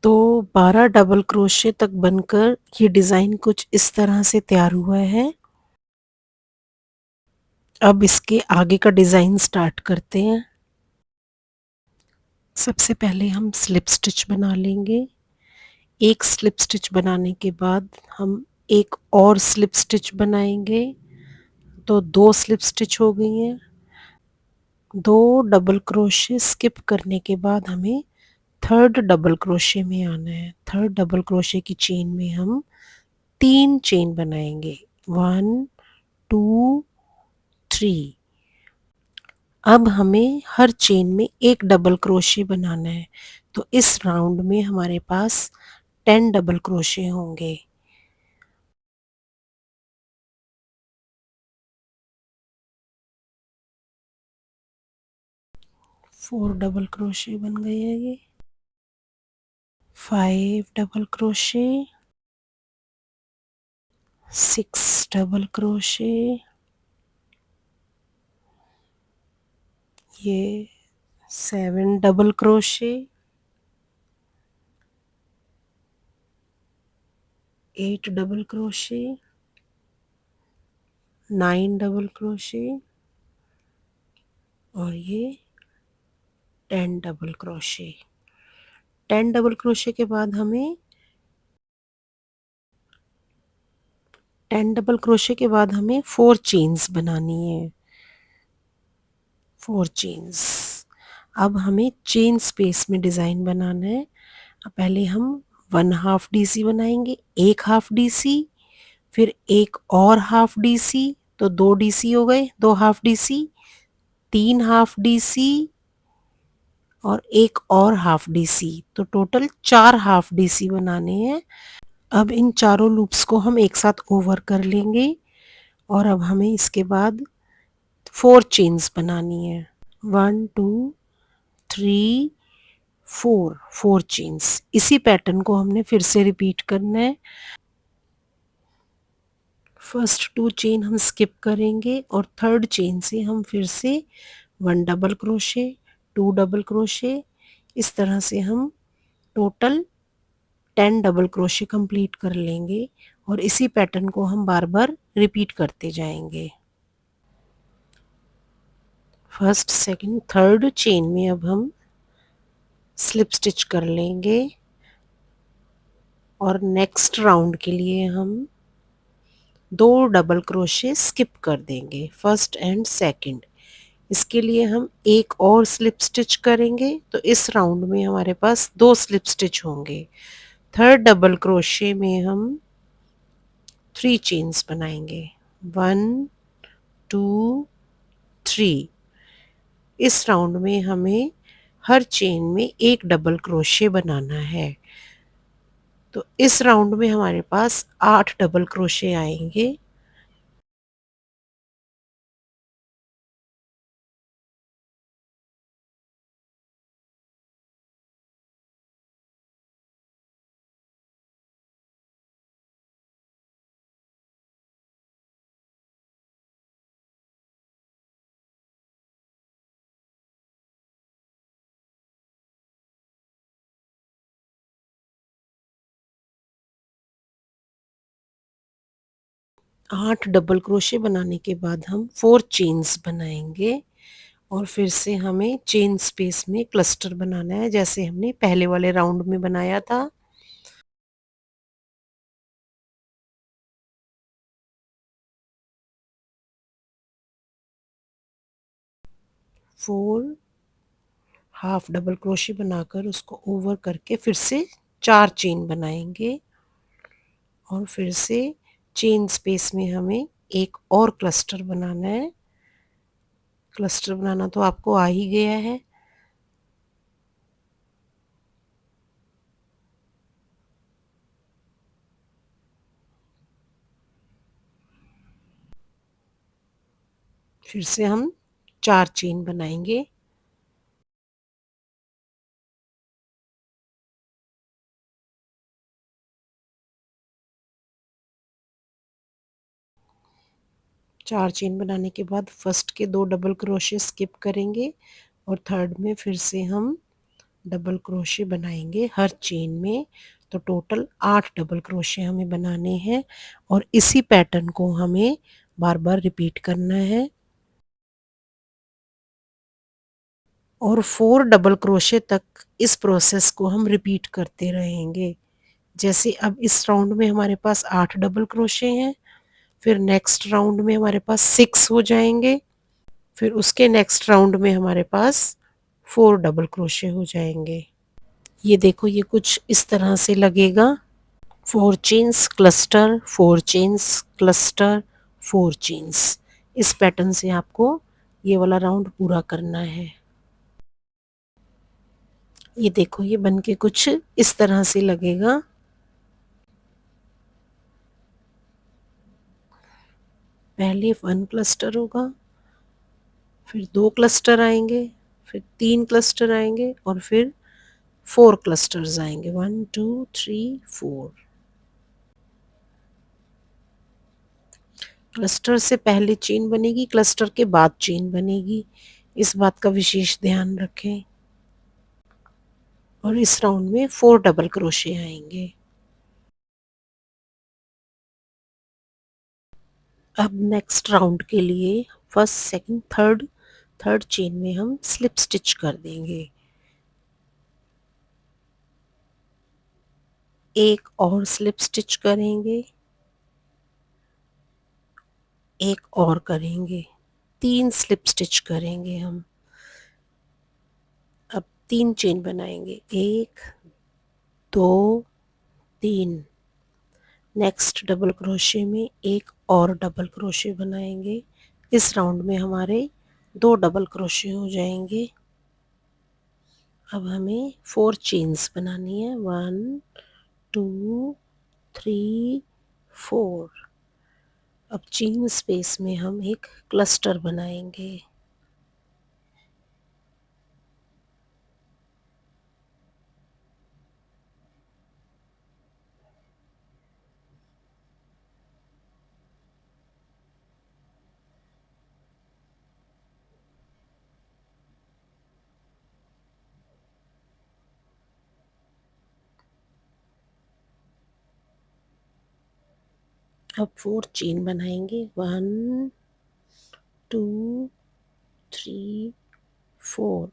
तो 12 double crochet तक बनकर ये डिज़ाइन कुछ इस तरह से तैयार हुआ है। अब इसके आगे का डिज़ाइन स्टार्ट करते हैं। सबसे पहले हम स्लिप स्टिच बना लेंगे। एक स्लिप स्टिच बनाने के बाद हम एक और स्लिप स्टिच बनाएंगे, तो 2 स्लिप स्टिच हो गई हैं। 2 डबल क्रोशे स्किप करने के बाद हमें थर्ड डबल क्रोशे में आना है। थर्ड डबल क्रोशे की चेन में हम 3 चेन बनाएंगे, 1 2 3। अब हमें हर चेन में एक डबल क्रोशे बनाना है, तो इस राउंड में हमारे पास 10 डबल क्रोशे होंगे। 4 डबल क्रोशे बन गए हैं ये। 5 डबल क्रोशे, 6 डबल क्रोशे, ये 7 double crochet, 8 double crochet, 9 double crochet और ये 10 डबल क्रोशे। 10 डबल क्रोशे के बाद हमें 10 डबल क्रोशे के बाद हमें 4 चेन्स बनानी है। 4 चेन्स। अब हमें चेन स्पेस में डिज़ाइन बनाना है। पहले हम 1 हाफ डीसी बनाएंगे, एक हाफ डीसी, फिर एक और हाफ डीसी, तो 2 डीसी हो गए, 2 हाफ डीसी, 3 हाफ डीसी और एक और हाफ डीसी, तो टोटल 4 हाफ डीसी बनाने हैं। अब इन चारों लूप्स को हम एक साथ ओवर कर लेंगे और अब हमें इसके बाद 4 चेन्स बनानी है। 1 2 3 4, 4 चेन्स। इसी पैटर्न को हमने फिर से रिपीट करना है। फर्स्ट 2 चेन हम स्किप करेंगे और थर्ड चेन से हम फिर से 1 डबल क्रोशे, 2 डबल क्रोशे, इस तरह से हम टोटल 10 डबल क्रोशे कंप्लीट कर लेंगे और इसी पैटर्न को हम बार बार रिपीट करते जाएंगे। फर्स्ट सेकंड थर्ड चेन में अब हम स्लिप स्टिच कर लेंगे और नेक्स्ट राउंड के लिए हम 2 डबल क्रोशे स्किप कर देंगे, फर्स्ट एंड सेकंड। इसके लिए हम एक और स्लिप स्टिच करेंगे, तो इस राउंड में हमारे पास 2 स्लिप स्टिच होंगे। थर्ड डबल क्रोशे में हम 3 चेन्स बनाएंगे, 1 2 3। इस राउंड में हमें हर चेन में एक डबल क्रोशे बनाना है, तो इस राउंड में हमारे पास 8 डबल क्रोशे आएंगे। आठ डबल क्रोशे बनाने के बाद हम 4 चेन्स बनाएंगे और फिर से हमें चेन स्पेस में क्लस्टर बनाना है, जैसे हमने पहले वाले राउंड में बनाया था। 4 हाफ डबल क्रोशे बनाकर उसको ओवर करके फिर से 4 चेन बनाएंगे और फिर से चेन स्पेस में हमें एक और क्लस्टर बनाना है। क्लस्टर बनाना तो आपको आ ही गया है। फिर से हम 4 चेन बनाएंगे। चार चेन बनाने के बाद फर्स्ट के 2 डबल क्रोशे स्किप करेंगे और थर्ड में फिर से हम डबल क्रोशे बनाएंगे हर चेन में। तो टोटल 8 डबल क्रोशे हमें बनाने हैं और इसी पैटर्न को हमें बार बार रिपीट करना है। और 4 डबल क्रोशे तक इस प्रोसेस को हम रिपीट करते रहेंगे। जैसे अब इस राउंड में हमारे पास 8 डबल क्रोशे हैं, फिर नेक्स्ट राउंड में हमारे पास 6 हो जाएंगे, फिर उसके नेक्स्ट राउंड में हमारे पास 4 डबल क्रोशे हो जाएंगे। ये देखो, ये कुछ इस तरह से लगेगा। 4 chains cluster, 4 chains cluster, 4 chains. इस पैटर्न से आपको ये वाला राउंड पूरा करना है। ये देखो, ये बनके कुछ इस तरह से लगेगा। पहले 1 क्लस्टर होगा, फिर 2 क्लस्टर आएंगे, फिर 3 क्लस्टर आएंगे और फिर 4 क्लस्टर्स आएंगे। 1 2 3 4। क्लस्टर से पहले चेन बनेगी, क्लस्टर के बाद चेन बनेगी। इस बात का विशेष ध्यान रखें। और इस राउंड में 4 डबल क्रोशे आएंगे। अब नेक्स्ट राउंड के लिए फर्स्ट सेकंड थर्ड चेन में हम स्लिप स्टिच कर देंगे। एक और स्लिप स्टिच करेंगे, एक और करेंगे, 3 स्लिप स्टिच करेंगे हम। अब 3 चेन बनाएंगे, 1 2 3। नेक्स्ट डबल क्रोशे में एक और डबल क्रोशे बनाएंगे। इस राउंड में हमारे 2 डबल क्रोशे हो जाएंगे। अब हमें 4 चेन्स बनानी है, 1 2 3 4। अब चेन स्पेस में हम एक क्लस्टर बनाएंगे। अब 4 चेन बनाएंगे, 1 2 3 4।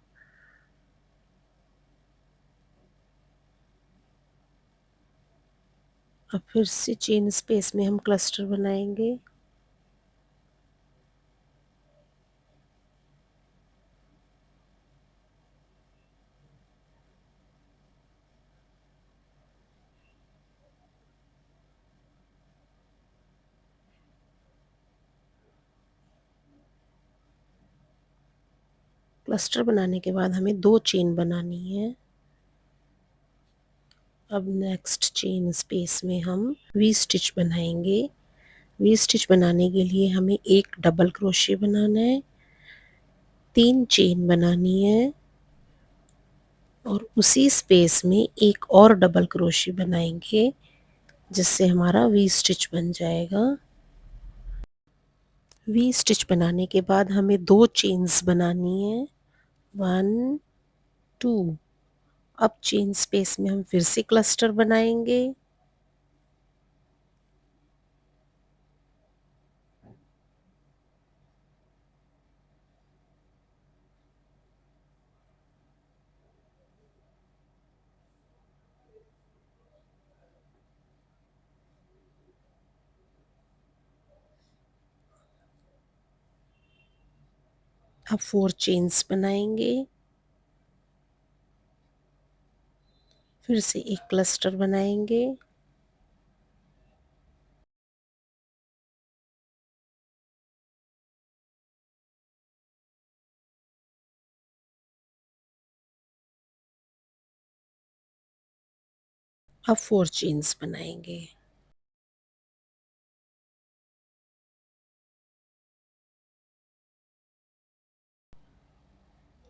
अब फिर से चेन स्पेस में हम क्लस्टर बनाएंगे। क्लस्टर बनाने के बाद हमें 2 चेन बनानी है। अब नेक्स्ट चेन स्पेस में हम वी स्टिच बनाएंगे। वी स्टिच बनाने के लिए हमें एक डबल क्रोशे बनाना है, 3 चेन बनानी है और उसी स्पेस में एक और डबल क्रोशे बनाएंगे, जिससे हमारा वी स्टिच बन जाएगा। वी स्टिच बनाने के बाद हमें 2 चेन्स बनानी है, 1 2। अब चेन स्पेस में हम फिर से क्लस्टर बनाएंगे। अब 4 चेन्स बनाएंगे, फिर से एक क्लस्टर बनाएंगे। अब 4 चेन्स बनाएंगे।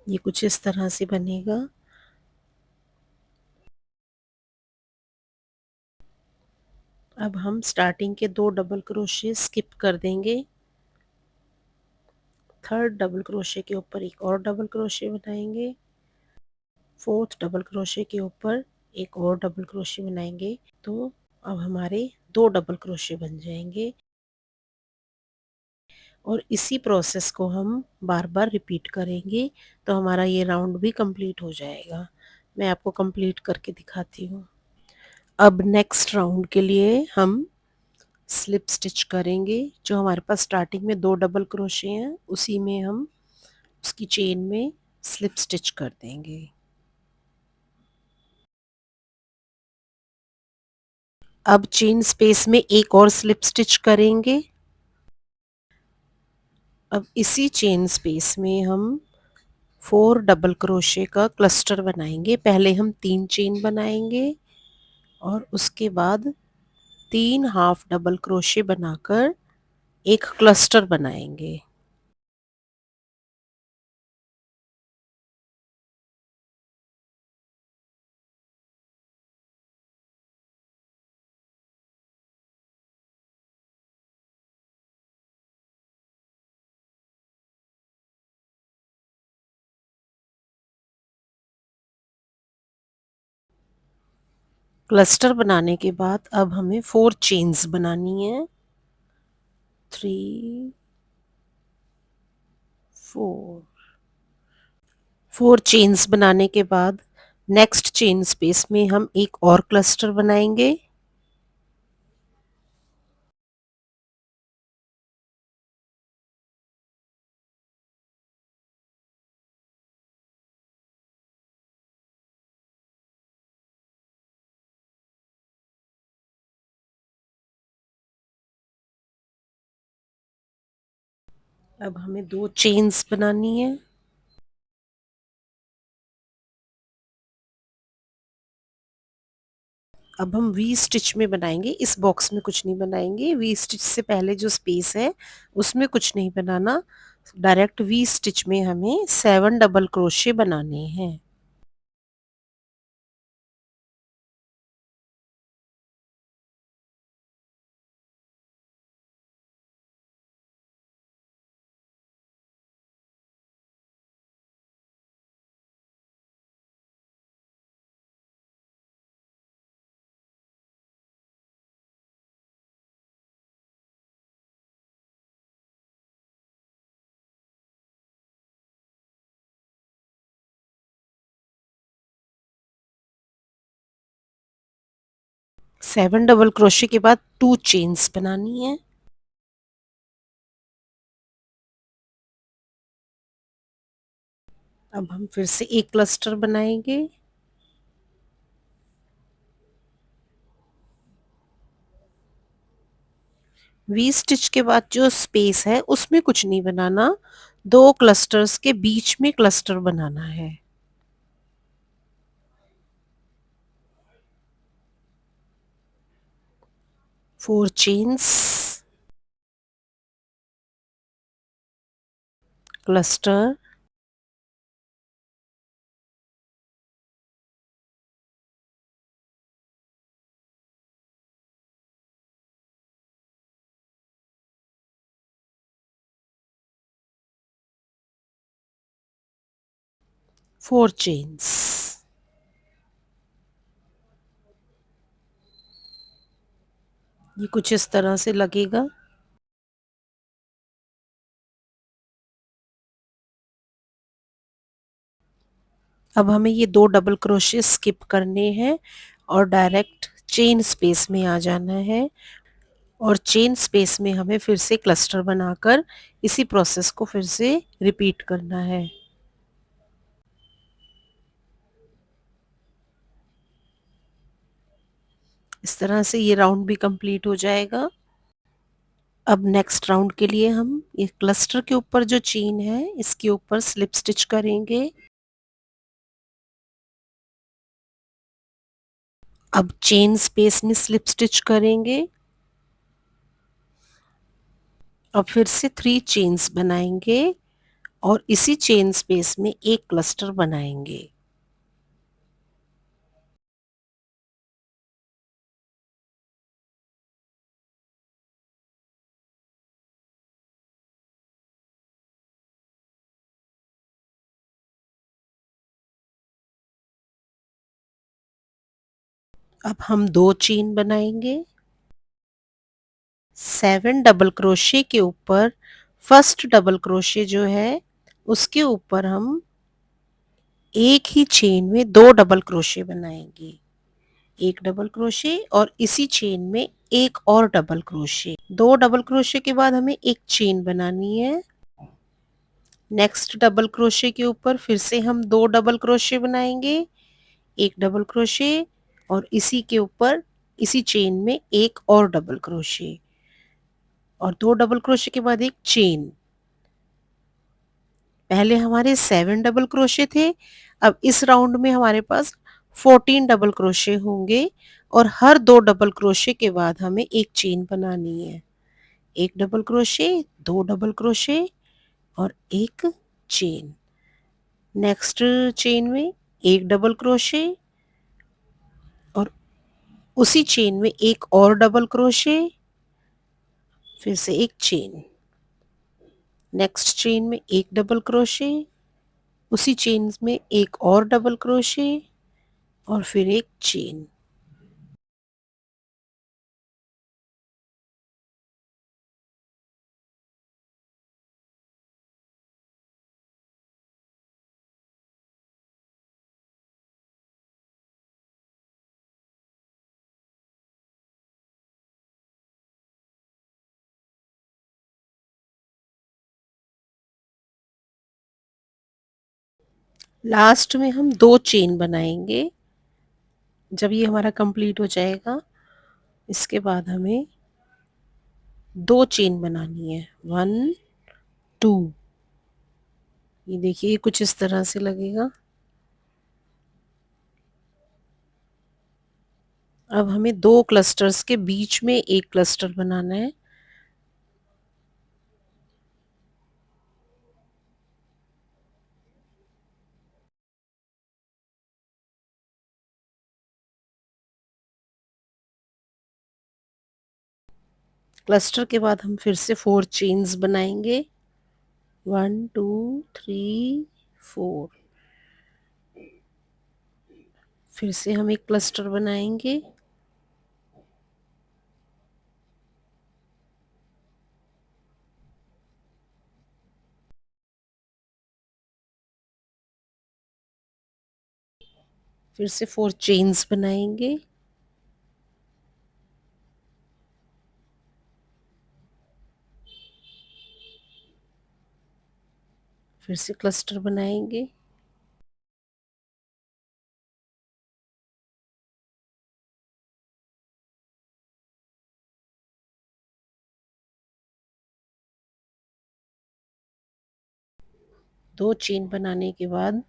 ये कुछ इस तरह से बनेगा। अब हम स्टार्टिंग के 2 डबल क्रोशे स्किप कर देंगे। थर्ड डबल क्रोशे के ऊपर एक और डबल क्रोशे बनाएंगे। फोर्थ डबल क्रोशे के ऊपर एक और डबल क्रोशे बनाएंगे, तो अब हमारे 2 डबल क्रोशे बन जाएंगे और इसी प्रोसेस को हम बार बार रिपीट करेंगे, तो हमारा ये राउंड भी कंप्लीट हो जाएगा। मैं आपको कंप्लीट करके दिखाती हूँ। अब नेक्स्ट राउंड के लिए हम स्लिप स्टिच करेंगे। जो हमारे पास स्टार्टिंग में 2 डबल क्रोशे हैं, उसी में हम उसकी चेन में स्लिप स्टिच कर देंगे। अब चेन स्पेस में एक और स्लिप स्टिच करेंगे। अब इसी चेन स्पेस में हम 4 डबल क्रोशे का क्लस्टर बनाएंगे। पहले हम 3 चेन बनाएंगे और उसके बाद 3 हाफ डबल क्रोशे बनाकर एक क्लस्टर बनाएंगे। क्लस्टर बनाने के बाद अब हमें 4 चेन्स बनानी है। 3 4 4 चेन्स बनाने के बाद नेक्स्ट चेन स्पेस में हम एक और क्लस्टर बनाएंगे। अब हमें 2 चेन्स बनानी है। अब हम वी स्टिच में बनाएंगे, इस बॉक्स में कुछ नहीं बनाएंगे। वी स्टिच से पहले जो स्पेस है उसमें कुछ नहीं बनाना, डायरेक्ट वी स्टिच में हमें 7 डबल क्रोशे बनाने हैं। सेवन डबल क्रोशे के बाद 2 चेन्स बनानी है। अब हम फिर से एक क्लस्टर बनाएंगे। वी स्टिच के बाद जो स्पेस है उसमें कुछ नहीं बनाना, 2 क्लस्टर्स के बीच में क्लस्टर बनाना है। 4 चेन्स, क्लस्टर, 4 चेन्स। ये कुछ इस तरह से लगेगा। अब हमें ये 2 डबल क्रोशे स्किप करने हैं और डायरेक्ट चेन स्पेस में आ जाना है और चेन स्पेस में हमें फिर से क्लस्टर बनाकर इसी प्रोसेस को फिर से रिपीट करना है। इस तरह से ये राउंड भी कंप्लीट हो जाएगा। अब नेक्स्ट राउंड के लिए हम ये क्लस्टर के ऊपर जो चेन है इसके ऊपर स्लिप स्टिच करेंगे। अब चेन स्पेस में स्लिप स्टिच करेंगे और फिर से 3 चेन्स बनाएंगे और इसी चेन स्पेस में एक क्लस्टर बनाएंगे। अब हम 2 चेन बनाएंगे। 7 डबल क्रोशे के ऊपर फर्स्ट डबल क्रोशे जो है उसके ऊपर हम एक ही चेन में 2 डबल क्रोशे बनाएंगे। एक डबल क्रोशे और इसी चेन में एक और डबल क्रोशे। 2 डबल क्रोशे के बाद हमें एक चेन बनानी है। नेक्स्ट डबल क्रोशे के ऊपर फिर से हम 2 डबल क्रोशे बनाएंगे। एक डबल क्रोशे और इसी के ऊपर इसी चेन में एक और डबल क्रोशे और 2 डबल क्रोशे के बाद एक चेन। पहले हमारे 7 डबल क्रोशे थे, अब इस राउंड में हमारे पास 14 डबल क्रोशे होंगे और हर 2 डबल क्रोशे के बाद हमें एक चेन बनानी है। एक डबल क्रोशे, 2 डबल क्रोशे और एक चेन। नेक्स्ट चेन में एक डबल क्रोशे और उसी चेन में एक और डबल क्रोशे, फिर से एक चेन। नेक्स्ट चेन में एक डबल क्रोशे, उसी चेन में एक और डबल क्रोशे और फिर एक चेन। लास्ट में हम 2 चेन बनाएंगे। जब ये हमारा कंप्लीट हो जाएगा इसके बाद हमें 2 चेन बनानी है। 1 2। ये देखिए ये कुछ इस तरह से लगेगा। अब हमें 2 क्लस्टर्स के बीच में एक क्लस्टर बनाना है। क्लस्टर के बाद हम फिर से 4 चेन्स बनाएंगे। 1 2 3 4। फिर से हम एक क्लस्टर बनाएंगे। फिर से 4 चेन्स बनाएंगे। फिर से क्लस्टर बनाएंगे। दो चेन बनाने के बाद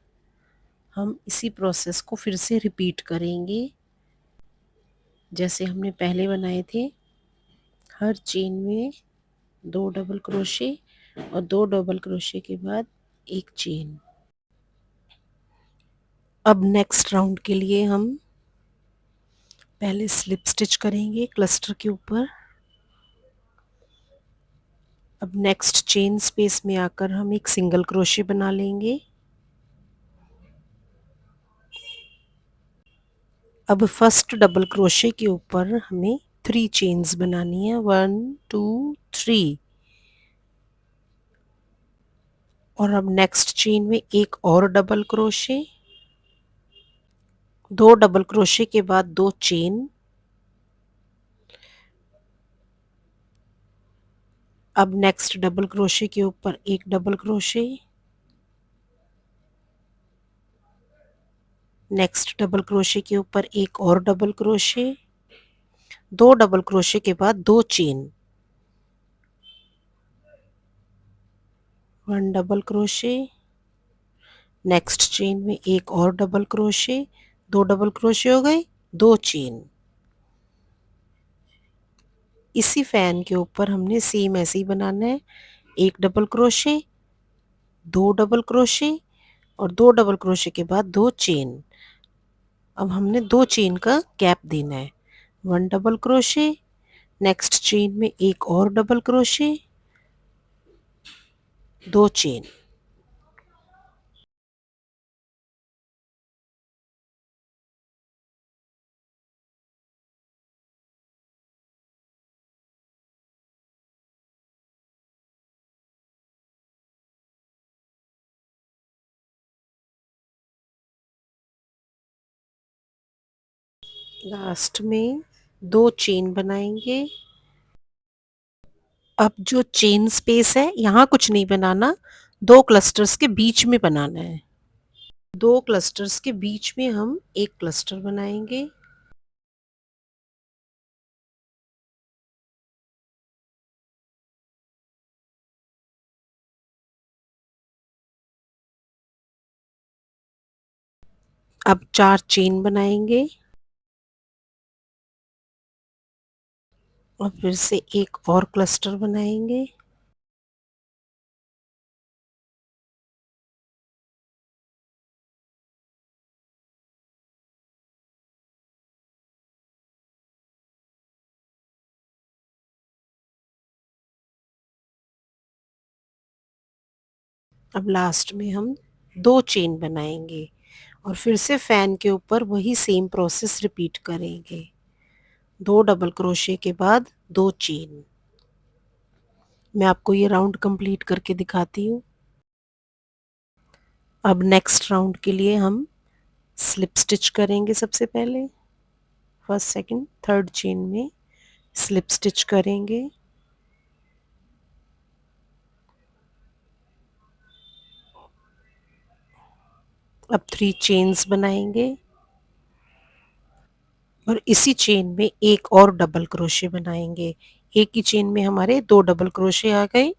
हम इसी प्रोसेस को फिर से रिपीट करेंगे जैसे हमने पहले बनाए थे। हर चेन में 2 डबल क्रोशे और 2 डबल क्रोशे के बाद एक चेन। अब नेक्स्ट राउंड के लिए हम पहले स्लिप स्टिच करेंगे क्लस्टर के ऊपर। अब नेक्स्ट चेन स्पेस में आकर हम एक सिंगल क्रोशे बना लेंगे। अब फर्स्ट डबल क्रोशे के ऊपर हमें 3 चेन्स बनानी है। 1 2 3। और अब नेक्स्ट चेन में एक और डबल क्रोशे, 2 डबल क्रोशे के बाद 2 चेन। अब नेक्स्ट डबल क्रोशे के ऊपर एक double crochet, next double crochet के ऊपर एक और डबल क्रोशे, 2 डबल क्रोशे के बाद 2 chain. 1 double crochet, next chain में एक और डबल क्रोशे, 2 डबल क्रोशे हो गए, 2 चेन। इसी फैन के ऊपर हमने सेम ऐसे ही बनाना है। एक डबल क्रोशे, 2 डबल क्रोशे और 2 डबल क्रोशे के बाद 2 चेन। अब हमने 2 चेन का गैप देना है। 1 डबल क्रोशे, नेक्स्ट चेन में एक और डबल क्रोशे, 2 चेन। लास्ट में 2 चेन बनाएंगे। अब जो चेन स्पेस है यहाँ कुछ नहीं बनाना, 2 क्लस्टर्स के बीच में बनाना है। 2 क्लस्टर्स के बीच में हम एक क्लस्टर बनाएंगे। अब 4 चेन बनाएंगे और फिर से एक और क्लस्टर बनाएंगे। अब लास्ट में हम 2 चेन बनाएंगे और फिर से फैन के ऊपर वही सेम प्रोसेस रिपीट करेंगे। 2 डबल क्रोशे के बाद 2 चेन। मैं आपको ये राउंड कंप्लीट करके दिखाती हूँ। अब नेक्स्ट राउंड के लिए हम स्लिप स्टिच करेंगे। सबसे पहले फर्स्ट सेकंड थर्ड चेन में स्लिप स्टिच करेंगे। अब 3 चेन्स बनाएंगे और इसी चेन में एक और डबल क्रोशे बनाएंगे। एक ही चेन में हमारे 2 डबल क्रोशे आ गए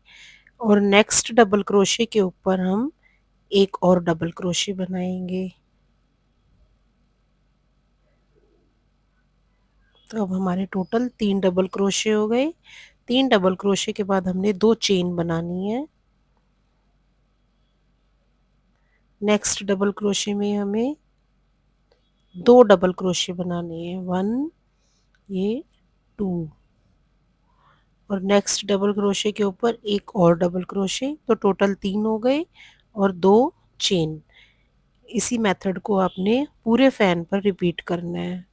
और नेक्स्ट डबल क्रोशे के ऊपर हम एक और डबल क्रोशे बनाएंगे। तो अब हमारे टोटल 3 डबल क्रोशे हो गए। 3 डबल क्रोशे के बाद हमने 2 चेन बनानी है। नेक्स्ट डबल क्रोशे में हमें 2 डबल क्रोशे बनाने हैं। 1 ये 2 और नेक्स्ट डबल क्रोशे के ऊपर एक और डबल क्रोशे, तो टोटल 3 हो गए और 2 चेन। इसी मेथड को आपने पूरे फैन पर रिपीट करना है।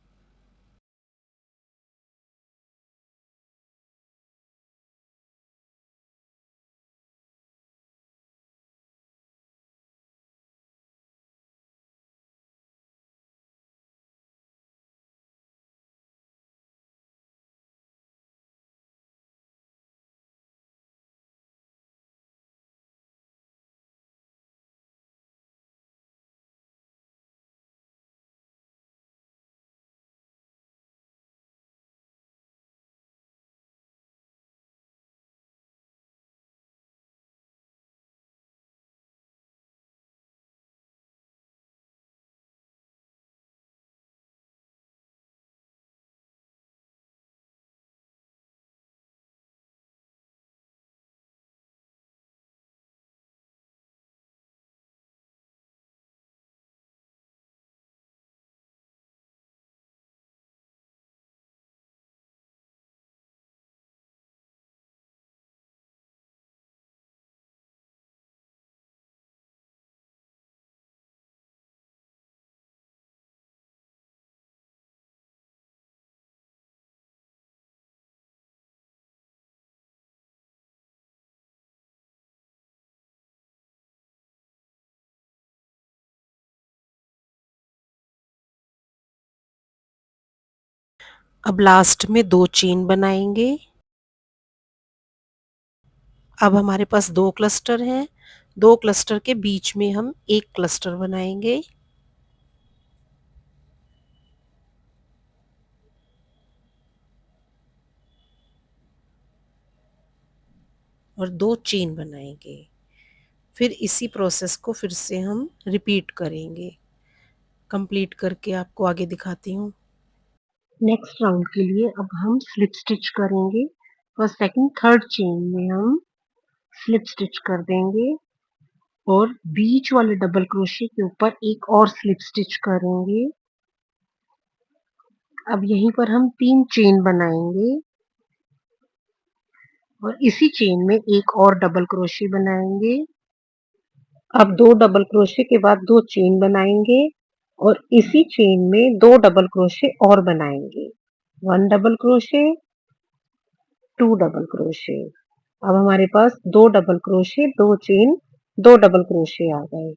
अब लास्ट में 2 चेन बनाएंगे। अब हमारे पास 2 क्लस्टर हैं। 2 क्लस्टर के बीच में हम एक क्लस्टर बनाएंगे और 2 चेन बनाएंगे। फिर इसी प्रोसेस को फिर से हम रिपीट करेंगे। कंप्लीट करके आपको आगे दिखाती हूँ। नेक्स्ट राउंड के लिए अब हम स्लिप स्टिच करेंगे। फर्स्ट सेकंड थर्ड चेन में हम स्लिप स्टिच कर देंगे और बीच वाले डबल क्रोशे के ऊपर एक और स्लिप स्टिच करेंगे। अब यहीं पर हम 3 चेन बनाएंगे और इसी चेन में एक और डबल क्रोशे बनाएंगे। अब 2 डबल क्रोशे के बाद 2 चेन बनाएंगे और इसी चेन में 2 डबल क्रोशे और बनाएंगे। 1 डबल क्रोशे 2 डबल क्रोशे। अब हमारे पास 2 double crochet 2 chain 2 double crochet आ गए।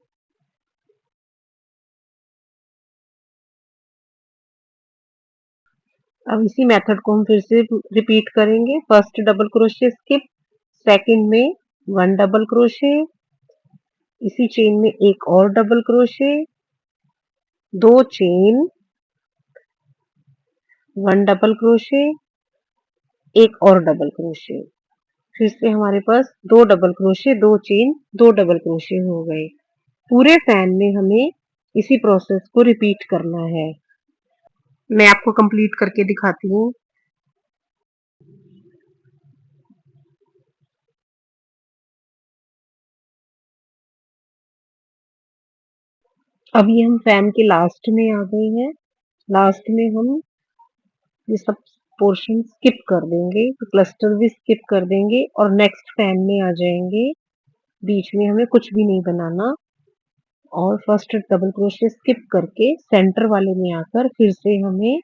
अब इसी मेथड को हम फिर से रिपीट करेंगे। First double crochet skip, second में 1 डबल क्रोशे, इसी चेन में एक और double crochet, 2 chain, 1 double crochet, एक और डबल क्रोशे। फिर से हमारे पास 2 double crochet, 2 chain, 2 double crochet हो गए। पूरे फैन में हमें इसी प्रोसेस को रिपीट करना है। मैं आपको कंप्लीट करके दिखाती हूँ। अभी हम फैन के लास्ट में आ गए हैं। लास्ट में हम ये सब पोर्शन स्किप कर देंगे, तो क्लस्टर भी स्किप कर देंगे और नेक्स्ट फैन में आ जाएंगे। बीच में हमें कुछ भी नहीं बनाना और फर्स्ट डबल क्रोशे स्किप करके सेंटर वाले में आकर फिर से हमें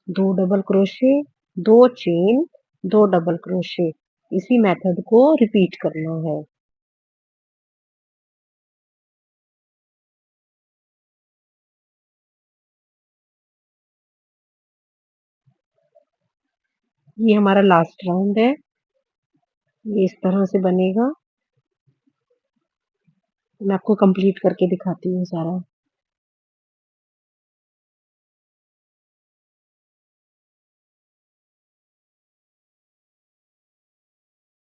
2 double crochet, 2 chain, 2 double crochet, इसी मेथड को रिपीट करना है। ये हमारा लास्ट राउंड है। ये इस तरह से बनेगा। मैं आपको कंप्लीट करके दिखाती हूँ सारा।